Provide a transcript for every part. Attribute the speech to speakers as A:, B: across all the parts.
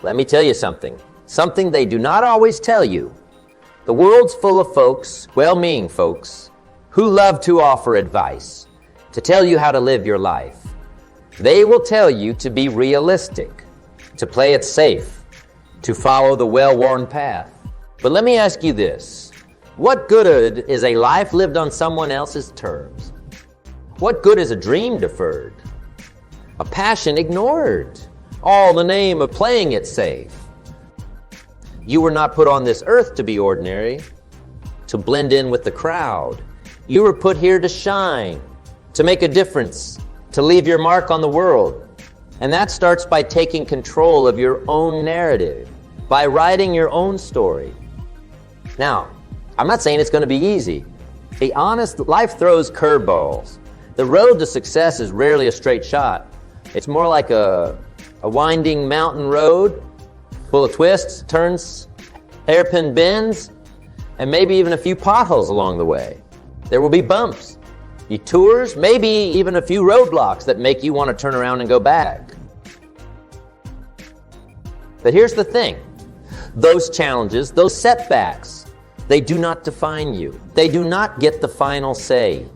A: Let me tell you something they do not always tell you. The world's full of folks, well-meaning folks, who love to offer advice, to tell you how to live your life. They will tell you to be realistic, to play it safe, to follow the well-worn path. But let me ask you this. What good is a life lived on someone else's terms? What good is a dream deferred? A passion ignored, all in the name of playing it safe? You were not put on this earth to be ordinary, to blend in with the crowd. You were put here to shine, to make a difference, to leave your mark on the world. And that starts by taking control of your own narrative, by writing your own story. Now, I'm not saying it's going to be easy. Be honest, life throws curveballs. The road to success is rarely a straight shot. It's more like a winding mountain road full of twists, turns, hairpin bends, and maybe even a few potholes along the way. There will be bumps, detours, maybe even a few roadblocks that make you want to turn around and go back. But here's the thing. Those challenges, those setbacks, they do not define you. They do not get the final say.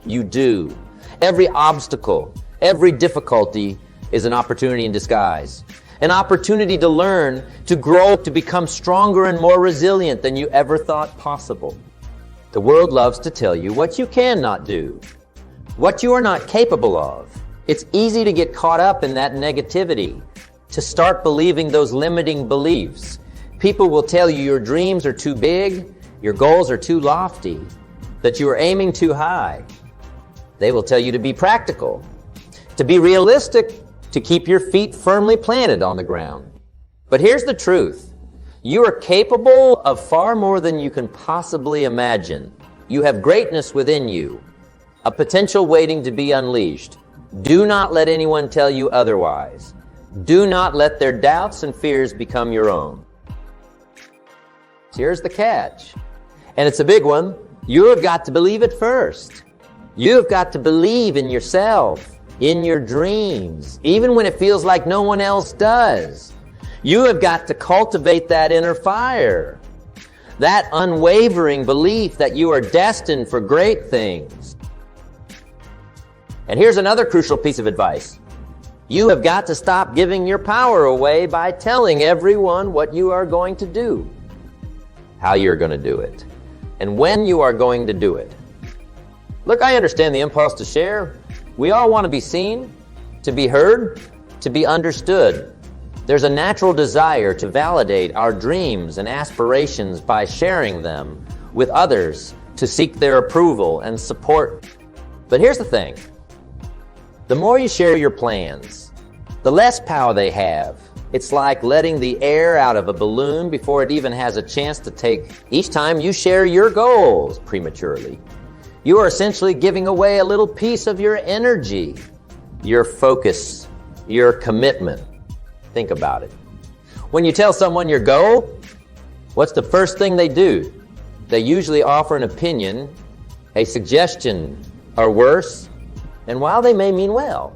A: You do. Every obstacle, every difficulty is an opportunity in disguise. An opportunity to learn, to grow, to become stronger and more resilient than you ever thought possible. The world loves to tell you what you cannot do, what you are not capable of. It's easy to get caught up in that negativity, to start believing those limiting beliefs. People will tell you your dreams are too big, your goals are too lofty, that you are aiming too high. They will tell you to be practical, to be realistic, to keep your feet firmly planted on the ground. But here's the truth. You are capable of far more than you can possibly imagine. You have greatness within you, a potential waiting to be unleashed. Do not let anyone tell you otherwise. Do not let their doubts and fears become your own. Here's the catch, and it's a big one. You have got to believe it first. You have got to believe in yourself, in your dreams, even when it feels like no one else does. You have got to cultivate that inner fire, that unwavering belief that you are destined for great things. And here's another crucial piece of advice. You have got to stop giving your power away by telling everyone what you are going to do, how you're going to do it, and when you are going to do it. Look, I understand the impulse to share. We all want to be seen, to be heard, to be understood. There's a natural desire to validate our dreams and aspirations by sharing them with others, to seek their approval and support. But here's the thing. The more you share your plans, the less power they have. It's like letting the air out of a balloon before it even has a chance to take. Each time you share your goals prematurely, you are essentially giving away a little piece of your energy, your focus, your commitment. Think about it. When you tell someone your goal, what's the first thing they do? They usually offer an opinion, a suggestion, or worse. And while they may mean well,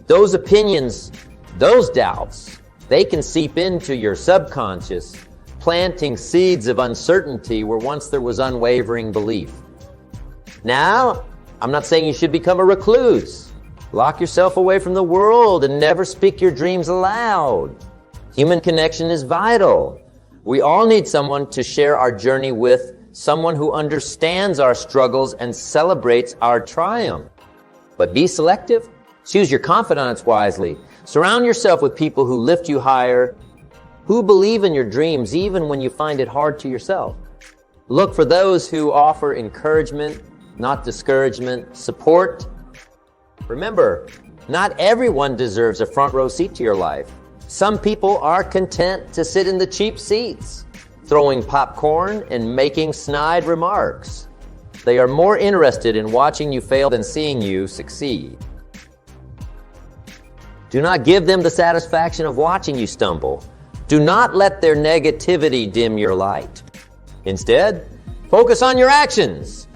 A: those opinions, those doubts, they can seep into your subconscious, planting seeds of uncertainty where once there was unwavering belief. Now, I'm not saying you should become a recluse. Lock yourself away from the world and never speak your dreams aloud. Human connection is vital. We all need someone to share our journey with, someone who understands our struggles and celebrates our triumph. But be selective. Choose your confidants wisely. Surround yourself with people who lift you higher, who believe in your dreams even when you find it hard to yourself. Look for those who offer encouragement, not discouragement, support. Remember, not everyone deserves a front row seat to your life. Some people are content to sit in the cheap seats, throwing popcorn and making snide remarks. They are more interested in watching you fail than seeing you succeed. Do not give them the satisfaction of watching you stumble. Do not let their negativity dim your light. Instead, focus on your actions.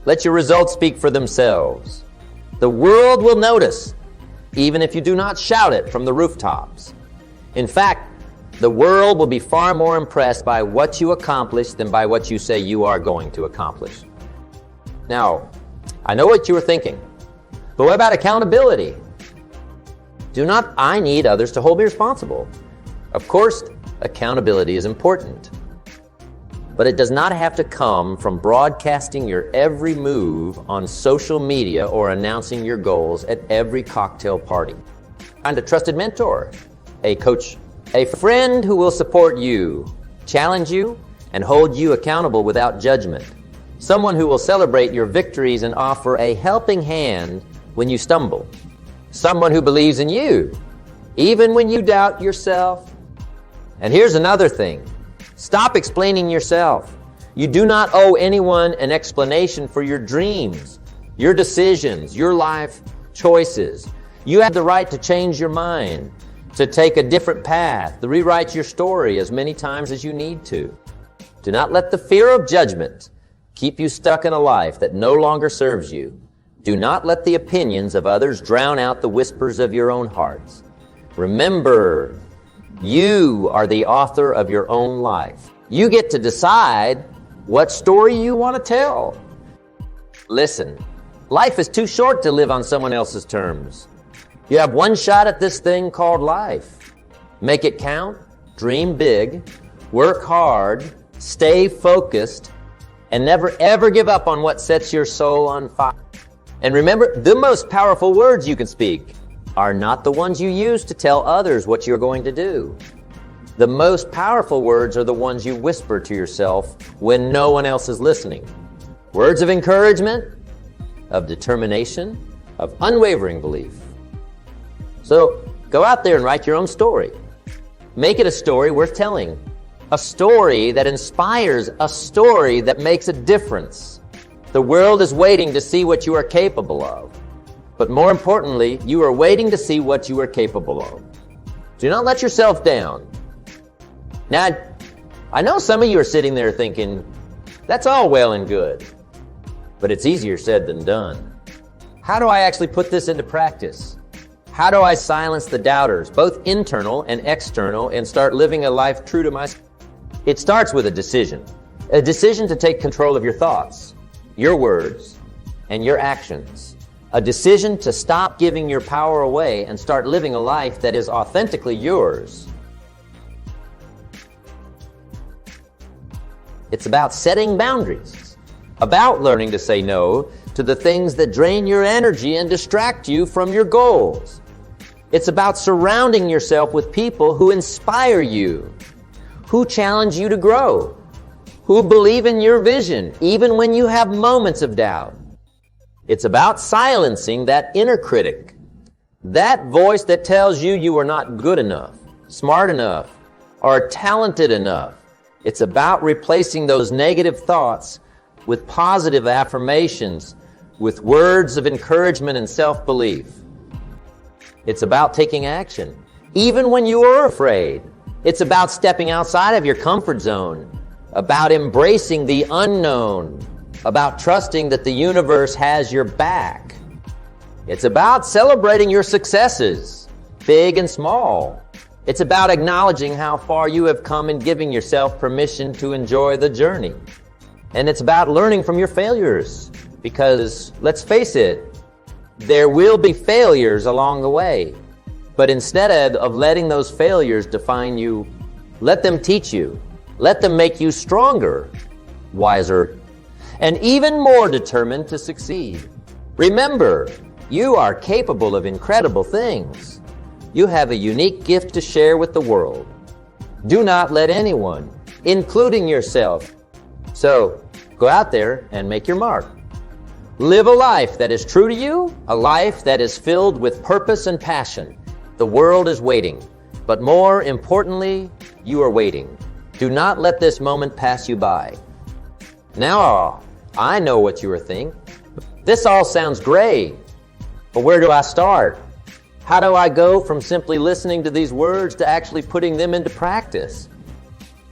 A: Let your results speak for themselves. The world will notice, even if you do not shout it from the rooftops. In fact, The world will be far more impressed by what you accomplish than by what you say you are going to accomplish. Now, I know what you were thinking, but what about accountability? I need others to hold me responsible. Of course, accountability is important, but it does not have to come from broadcasting your every move on social media or announcing your goals at every cocktail party. Find a trusted mentor, a coach, a friend who will support you, challenge you, and hold you accountable without judgment. Someone who will celebrate your victories and offer a helping hand when you stumble. Someone who believes in you, even when you doubt yourself. And here's another thing. Stop explaining yourself. You do not owe anyone an explanation for your dreams, your decisions, your life choices. You have the right to change your mind, to take a different path, to rewrite your story as many times as you need to. Do not let the fear of judgment keep you stuck in a life that no longer serves you. Do not let the opinions of others drown out the whispers of your own hearts. Remember, you are the author of your own life. You get to decide what story you want to tell. Listen, life is too short to live on someone else's terms. You have one shot at this thing called life. Make it count, dream big, work hard, stay focused, and never ever give up on what sets your soul on fire. And remember, the most powerful words you can speak are not the ones you use to tell others what you're going to do. The most powerful words are the ones you whisper to yourself when no one else is listening. Words of encouragement, of determination, of unwavering belief. So go out there and write your own story. Make it a story worth telling. A story that inspires, a story that makes a difference. The world is waiting to see what you are capable of. But more importantly, you are waiting to see what you are capable of. Do not let yourself down. Now, I know some of you are sitting there thinking, that's all well and good, but it's easier said than done. How do I actually put this into practice? How do I silence the doubters, both internal and external, and start living a life true to myself? It starts with a decision to take control of your thoughts, your words, and your actions. A decision to stop giving your power away and start living a life that is authentically yours. It's about setting boundaries, about learning to say no to the things that drain your energy and distract you from your goals. It's about surrounding yourself with people who inspire you, who challenge you to grow, who believe in your vision, even when you have moments of doubt. It's about silencing that inner critic, that voice that tells you you are not good enough, smart enough, or talented enough. It's about replacing those negative thoughts with positive affirmations, with words of encouragement and self-belief. It's about taking action, even when you are afraid. It's about stepping outside of your comfort zone, about embracing the unknown, about trusting that the universe has your back. It's about celebrating your successes, big and small. It's about acknowledging how far you have come and giving yourself permission to enjoy the journey. And it's about learning from your failures, because let's face it, there will be failures along the way. But instead of letting those failures define you, let them teach you. Let them make you stronger, wiser, and even more determined to succeed. Remember, you are capable of incredible things. You have a unique gift to share with the world. Do not let anyone, including yourself. So, go out there and make your mark. Live a life that is true to you, a life that is filled with purpose and passion. The world is waiting, but more importantly, you are waiting. Do not let this moment pass you by. Now, I know what you are thinking. This all sounds great, but where do I start? How do I go from simply listening to these words to actually putting them into practice?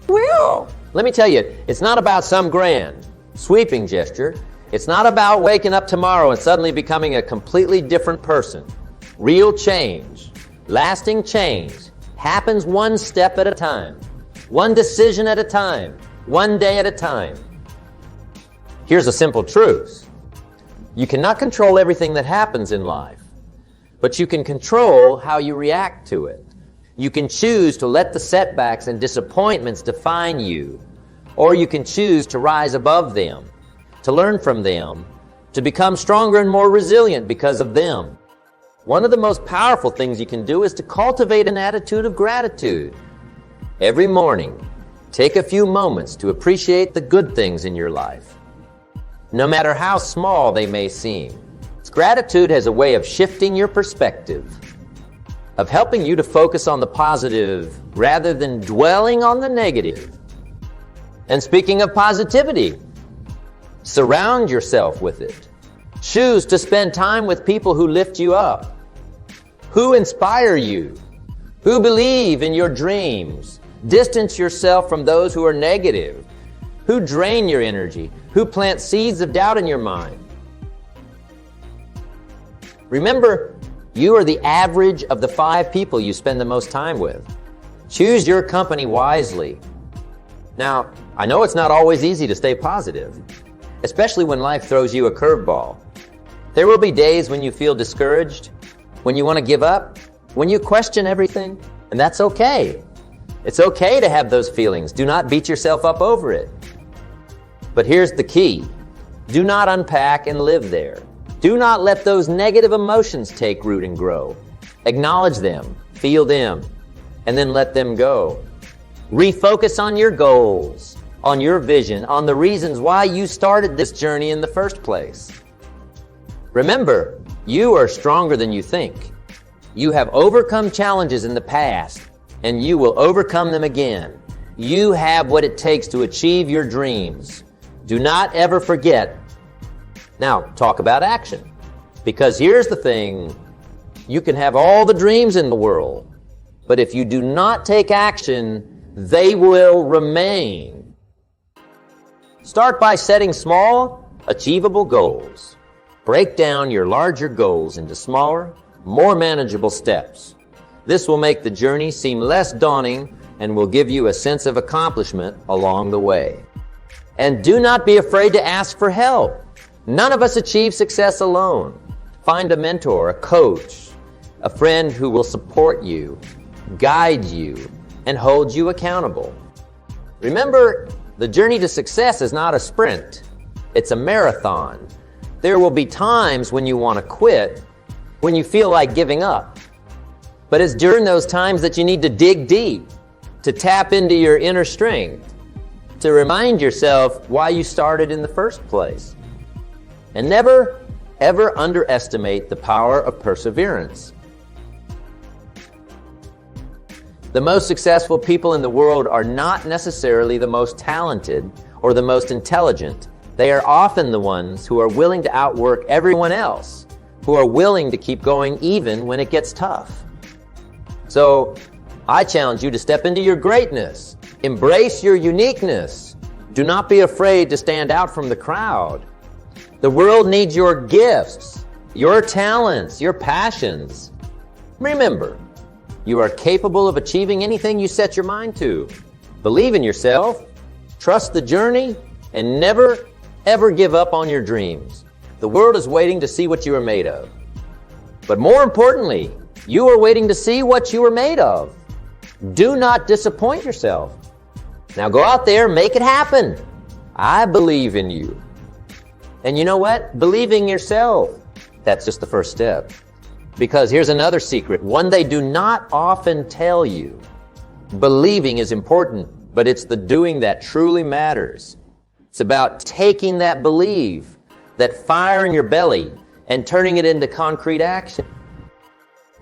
A: Well, let me tell you, it's not about some grand, sweeping gesture. It's not about waking up tomorrow and suddenly becoming a completely different person. Real change, lasting change, happens one step at a time, one decision at a time, one day at a time. Here's a simple truth. You cannot control everything that happens in life, but you can control how you react to it. You can choose to let the setbacks and disappointments define you, or you can choose to rise above them, to learn from them, to become stronger and more resilient because of them. One of the most powerful things you can do is to cultivate an attitude of gratitude. Every morning, take a few moments to appreciate the good things in your life, no matter how small they may seem. Gratitude has a way of shifting your perspective, of helping you to focus on the positive rather than dwelling on the negative. And speaking of positivity, surround yourself with it. Choose to spend time with people who lift you up, who inspire you, who believe in your dreams. Distance yourself from those who are negative, who drain your energy, who plant seeds of doubt in your mind. Remember, you are the average of the 5 people you spend the most time with. Choose your company wisely. Now, I know it's not always easy to stay positive, especially when life throws you a curveball. There will be days when you feel discouraged, when you want to give up, when you question everything, and that's okay. It's okay to have those feelings. Do not beat yourself up over it. But here's the key. Do not unpack and live there. Do not let those negative emotions take root and grow. Acknowledge them, feel them, and then let them go. Refocus on your goals, on your vision, on the reasons why you started this journey in the first place. Remember, you are stronger than you think. You have overcome challenges in the past, and you will overcome them again. You have what it takes to achieve your dreams. Do not ever forget. Now, talk about action. Because here's the thing. You can have all the dreams in the world, but if you do not take action, they will remain. Start by setting small, achievable goals. Break down your larger goals into smaller, more manageable steps. This will make the journey seem less daunting and will give you a sense of accomplishment along the way. And do not be afraid to ask for help. None of us achieve success alone. Find a mentor, a coach, a friend who will support you, guide you, and hold you accountable. Remember, the journey to success is not a sprint. It's a marathon. There will be times when you want to quit, when you feel like giving up. But it's during those times that you need to dig deep, to tap into your inner strength, to remind yourself why you started in the first place. And never, ever underestimate the power of perseverance. The most successful people in the world are not necessarily the most talented or the most intelligent. They are often the ones who are willing to outwork everyone else, who are willing to keep going even when it gets tough. So, I challenge you to step into your greatness. Embrace your uniqueness. Do not be afraid to stand out from the crowd. The world needs your gifts, your talents, your passions. Remember, you are capable of achieving anything you set your mind to. Believe in yourself, trust the journey, and never, ever give up on your dreams. The world is waiting to see what you are made of. But more importantly, you are waiting to see what you are made of. Do not disappoint yourself. Now go out there, make it happen. I believe in you. And you know what? Believing yourself, that's just the first step. Because here's another secret, one they do not often tell you. Believing is important, but it's the doing that truly matters. It's about taking that belief, that fire in your belly, and turning it into concrete action.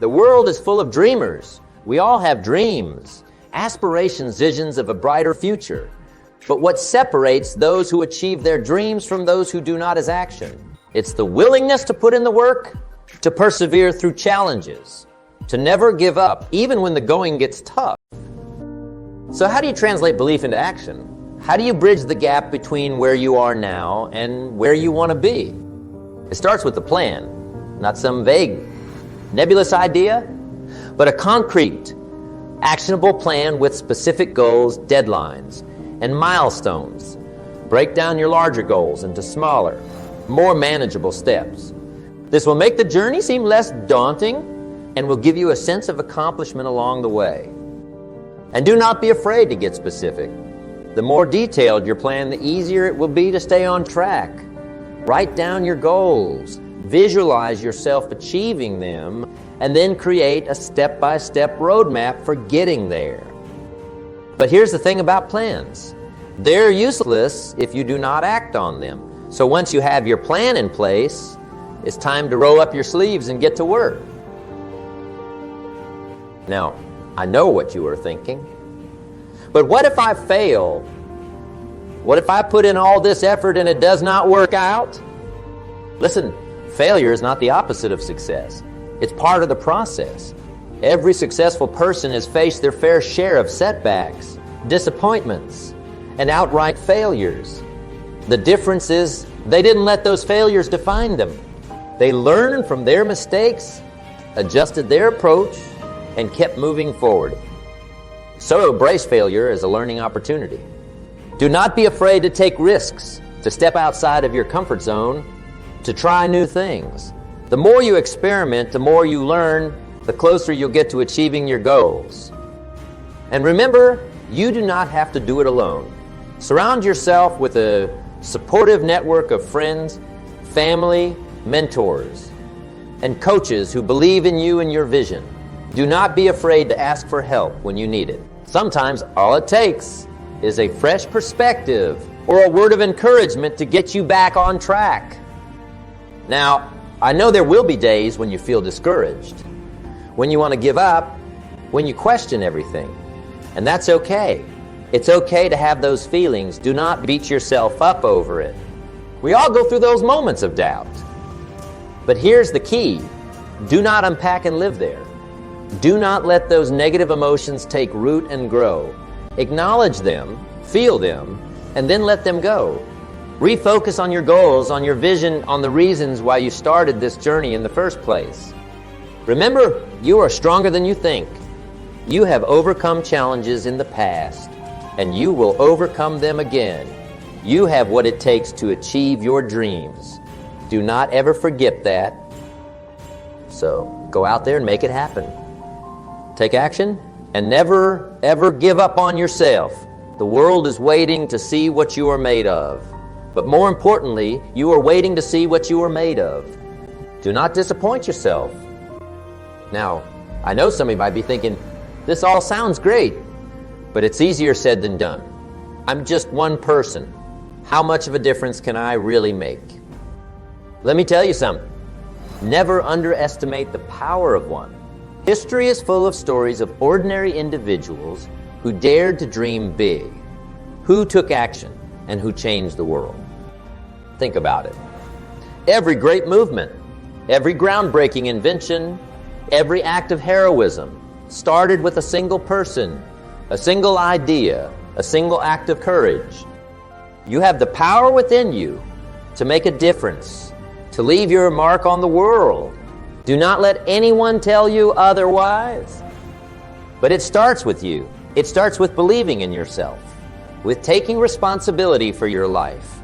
A: The world is full of dreamers. We all have dreams, aspirations, visions of a brighter future. But what separates those who achieve their dreams from those who do not is action. It's the willingness to put in the work, to persevere through challenges, to never give up, even when the going gets tough. So how do you translate belief into action? How do you bridge the gap between where you are now and where you want to be? It starts with a plan, not some vague, nebulous idea, but a concrete, Actionable plan with specific goals, deadlines, and milestones. Break down your larger goals into smaller, more manageable steps. This will make the journey seem less daunting and will give you a sense of accomplishment along the way. And do not be afraid to get specific. The more detailed your plan, the easier it will be to stay on track. Write down your goals, visualize yourself achieving them, and then create a step-by-step roadmap for getting there. But here's the thing about plans. They're useless if you do not act on them. So once you have your plan in place, it's time to roll up your sleeves and get to work. Now, I know what you are thinking. But what if I fail? What if I put in all this effort and it does not work out? Listen, failure is not the opposite of success. It's part of the process. Every successful person has faced their fair share of setbacks, disappointments, and outright failures. The difference is they didn't let those failures define them. They learned from their mistakes, adjusted their approach, and kept moving forward. So embrace failure as a learning opportunity. Do not be afraid to take risks, to step outside of your comfort zone, to try new things. The more you experiment, the more you learn, the closer you'll get to achieving your goals. And remember, you do not have to do it alone. Surround yourself with a supportive network of friends, family, mentors, and coaches who believe in you and your vision. Do not be afraid to ask for help when you need it. Sometimes all it takes is a fresh perspective or a word of encouragement to get you back on track. Now, I know there will be days when you feel discouraged, when you want to give up, when you question everything. And that's okay. It's okay to have those feelings. Do not beat yourself up over it. We all go through those moments of doubt. But here's the key. Do not unpack and live there. Do not let those negative emotions take root and grow. Acknowledge them, feel them, and then let them go. Refocus on your goals, on your vision, on the reasons why you started this journey in the first place. Remember, you are stronger than you think. You have overcome challenges in the past, and you will overcome them again. You have what it takes to achieve your dreams. Do not ever forget that. So, go out there and make it happen. Take action, and never, ever give up on yourself. The world is waiting to see what you are made of. But more importantly, you are waiting to see what you are made of. Do not disappoint yourself. Now, I know some of you might be thinking, this all sounds great, but it's easier said than done. I'm just one person. How much of a difference can I really make? Let me tell you something. Never underestimate the power of one. History is full of stories of ordinary individuals who dared to dream big, who took action, and who changed the world. Think about it. Every great movement, every groundbreaking invention, every act of heroism started with a single person, a single idea, a single act of courage. You have the power within you to make a difference, to leave your mark on the world. Do not let anyone tell you otherwise. But it starts with you. It starts with believing in yourself, with taking responsibility for your life,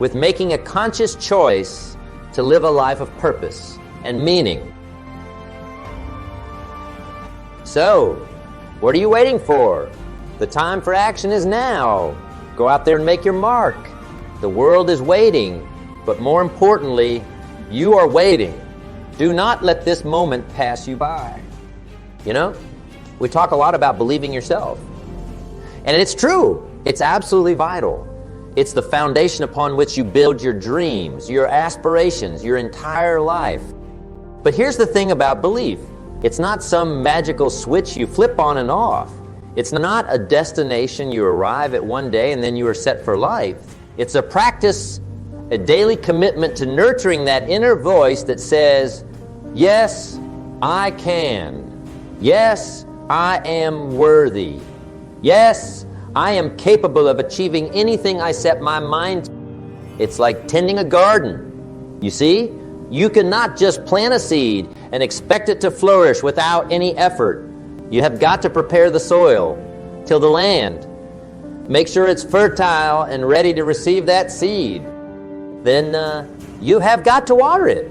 A: with making a conscious choice to live a life of purpose and meaning. So, what are you waiting for? The time for action is now. Go out there and make your mark. The world is waiting, but more importantly, you are waiting. Do not let this moment pass you by. You know, we talk a lot about believing yourself. And it's true. It's absolutely vital. It's the foundation upon which you build your dreams, your aspirations, your entire life. But here's the thing about belief. It's not some magical switch you flip on and off. It's not a destination you arrive at one day and then you are set for life. It's a practice, a daily commitment to nurturing that inner voice that says, yes, I can. Yes, I am worthy. Yes, I am capable of achieving anything I set my mind to. It's like tending a garden. You see, you cannot just plant a seed and expect it to flourish without any effort. You have got to prepare the soil, till the land. Make sure it's fertile and ready to receive that seed. Then you have got to water it.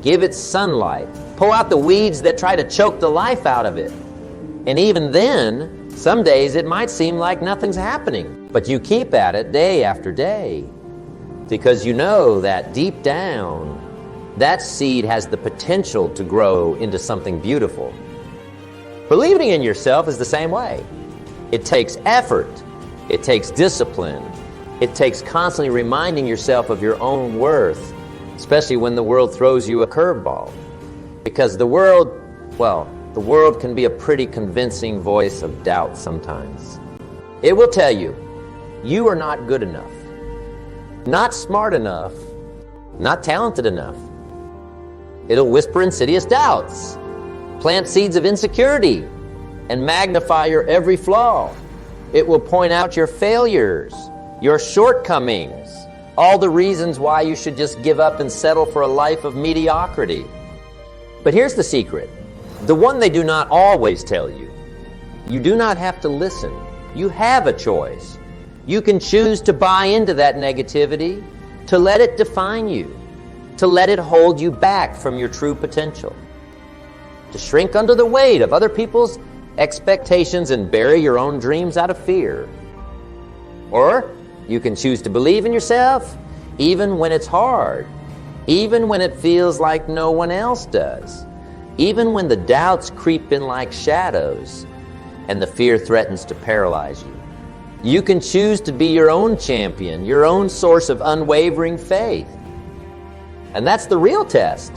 A: Give it sunlight. Pull out the weeds that try to choke the life out of it. And even then, some days it might seem like nothing's happening, but you keep at it day after day, because you know that deep down, that seed has the potential to grow into something beautiful. Believing in yourself is the same way. It takes effort. It takes discipline. It takes constantly reminding yourself of your own worth, especially when the world throws you a curveball. Because the world can be a pretty convincing voice of doubt sometimes. It will tell you, you are not good enough, not smart enough, not talented enough. It'll whisper insidious doubts, plant seeds of insecurity, and magnify your every flaw. It will point out your failures, your shortcomings, all the reasons why you should just give up and settle for a life of mediocrity. But here's the secret, the one they do not always tell you. You do not have to listen. You have a choice. You can choose to buy into that negativity, to let it define you, to let it hold you back from your true potential, to shrink under the weight of other people's expectations and bury your own dreams out of fear. Or you can choose to believe in yourself even when it's hard, even when it feels like no one else does, even when the doubts creep in like shadows and the fear threatens to paralyze you. You can choose to be your own champion, your own source of unwavering faith. And that's the real test,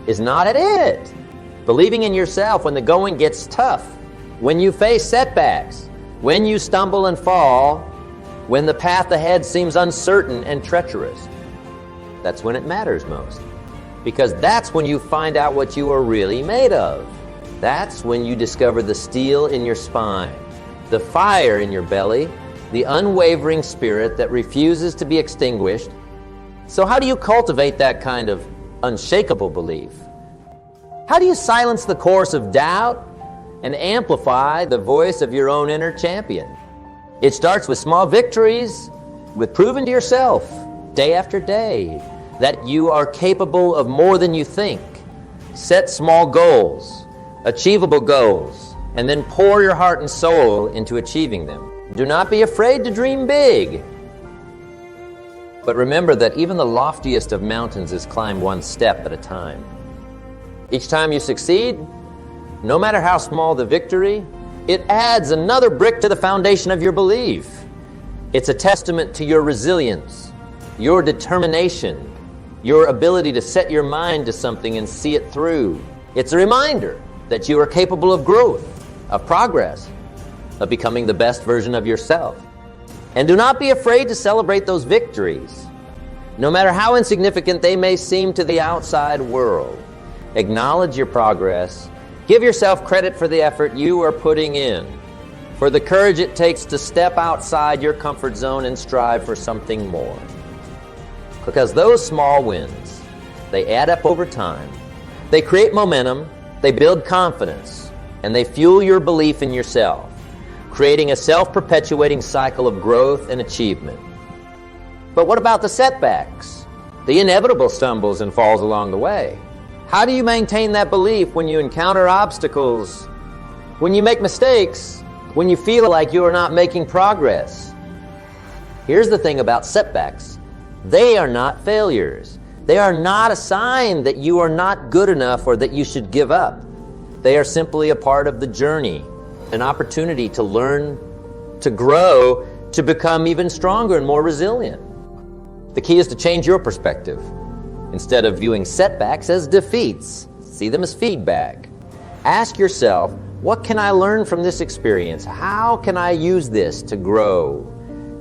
A: is not at it. Believing in yourself when the going gets tough, when you face setbacks, when you stumble and fall, when the path ahead seems uncertain and treacherous. That's when it matters most, because that's when you find out what you are really made of. That's when you discover the steel in your spine, the fire in your belly, the unwavering spirit that refuses to be extinguished. So how do you cultivate that kind of unshakable belief? How do you silence the chorus of doubt and amplify the voice of your own inner champion? It starts with small victories, with proving to yourself day after day that you are capable of more than you think. Set small goals, achievable goals, and then pour your heart and soul into achieving them. Do not be afraid to dream big. But remember that even the loftiest of mountains is climbed one step at a time. Each time you succeed, no matter how small the victory, it adds another brick to the foundation of your belief. It's a testament to your resilience, your determination, your ability to set your mind to something and see it through. It's a reminder that you are capable of growth, of progress, of becoming the best version of yourself. And do not be afraid to celebrate those victories, no matter how insignificant they may seem to the outside world. Acknowledge your progress. Give yourself credit for the effort you are putting in, for the courage it takes to step outside your comfort zone and strive for something more. Because those small wins, they add up over time. They create momentum, they build confidence, and they fuel your belief in yourself, creating a self-perpetuating cycle of growth and achievement. But what about the setbacks, the inevitable stumbles and falls along the way? How do you maintain that belief when you encounter obstacles, when you make mistakes, when you feel like you are not making progress? Here's the thing about setbacks. They are not failures. They are not a sign that you are not good enough or that you should give up. They are simply a part of the journey, an opportunity to learn, to grow, to become even stronger and more resilient. The key is to change your perspective. Instead of viewing setbacks as defeats, see them as feedback. Ask yourself, what can I learn from this experience? How can I use this to grow,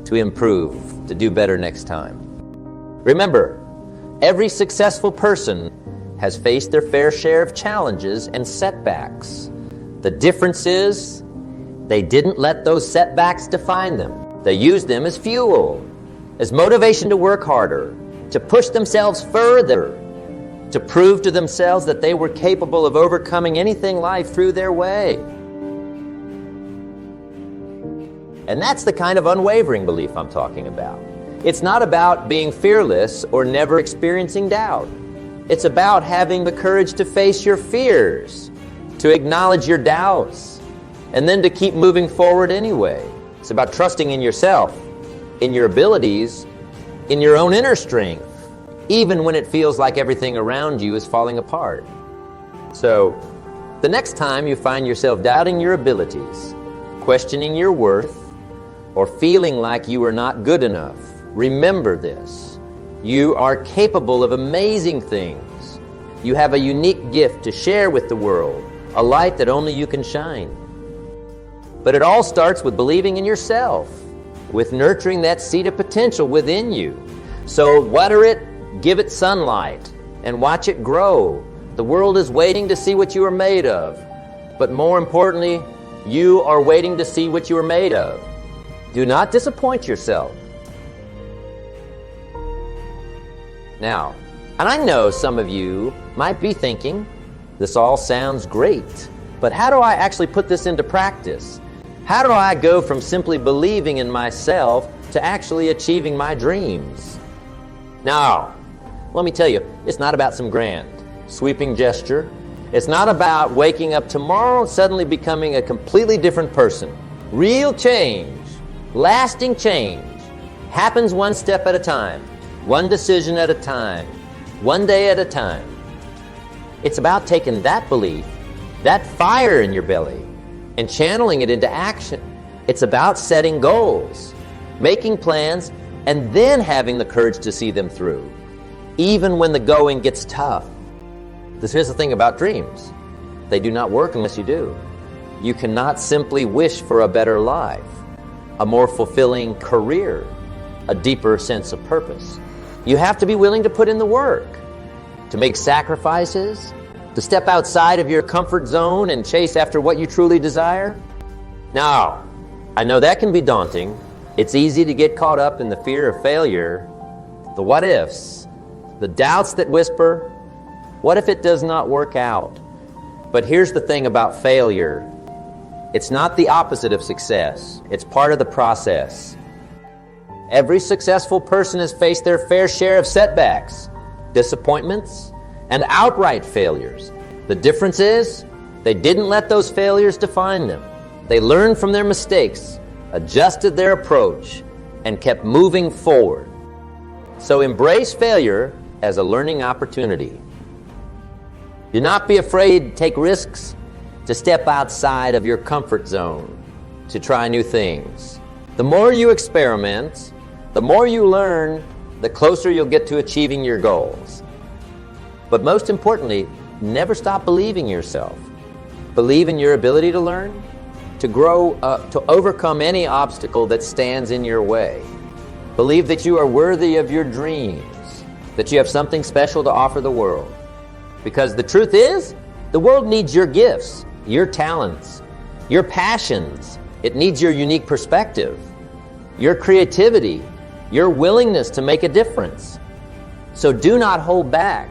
A: to improve, to do better next time? Remember, every successful person has faced their fair share of challenges and setbacks. The difference is, they didn't let those setbacks define them. They used them as fuel, as motivation to work harder, to push themselves further, to prove to themselves that they were capable of overcoming anything life threw their way. And that's the kind of unwavering belief I'm talking about. It's not about being fearless or never experiencing doubt. It's about having the courage to face your fears, to acknowledge your doubts, and then to keep moving forward anyway. It's about trusting in yourself, in your abilities, in your own inner strength, even when it feels like everything around you is falling apart. So, the next time you find yourself doubting your abilities, questioning your worth, or feeling like you are not good enough, remember this. You are capable of amazing things. You have a unique gift to share with the world, a light that only you can shine. But it all starts with believing in yourself, with nurturing that seed of potential within you. So water it, give it sunlight, and watch it grow. The world is waiting to see what you are made of. But more importantly, you are waiting to see what you are made of. Do not disappoint yourself. Now, and I know some of you might be thinking, this all sounds great, but how do I actually put this into practice? How do I go from simply believing in myself to actually achieving my dreams? Now, let me tell you, it's not about some grand, sweeping gesture. It's not about waking up tomorrow and suddenly becoming a completely different person. Real change, lasting change, happens one step at a time, one decision at a time, one day at a time. It's about taking that belief, that fire in your belly, and channeling it into action. It's about setting goals, making plans, and then having the courage to see them through, even when the going gets tough. Here's the thing about dreams. They do not work unless you do. You cannot simply wish for a better life, a more fulfilling career, a deeper sense of purpose. You have to be willing to put in the work, to make sacrifices, to step outside of your comfort zone and chase after what you truly desire. Now, I know that can be daunting. It's easy to get caught up in the fear of failure, the what ifs, the doubts that whisper, what if it does not work out? But here's the thing about failure. It's not the opposite of success. It's part of the process. Every successful person has faced their fair share of setbacks, disappointments, and outright failures. The difference is, they didn't let those failures define them. They learned from their mistakes, adjusted their approach, and kept moving forward. So embrace failure as a learning opportunity. Do not be afraid to take risks, to step outside of your comfort zone, to try new things. The more you experiment, the more you learn, the closer you'll get to achieving your goals. But most importantly, never stop believing yourself. Believe in your ability to learn, to grow, to overcome any obstacle that stands in your way. Believe that you are worthy of your dreams, that you have something special to offer the world. Because the truth is, the world needs your gifts, your talents, your passions. It needs your unique perspective, your creativity, your willingness to make a difference. So do not hold back.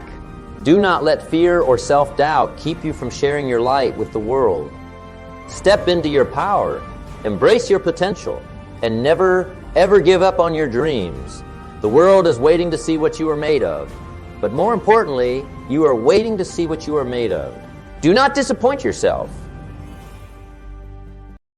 A: Do not let fear or self-doubt keep you from sharing your light with the world. Step into your power, embrace your potential, and never, ever give up on your dreams. The world is waiting to see what you are made of. But more importantly, you are waiting to see what you are made of. Do not disappoint yourself.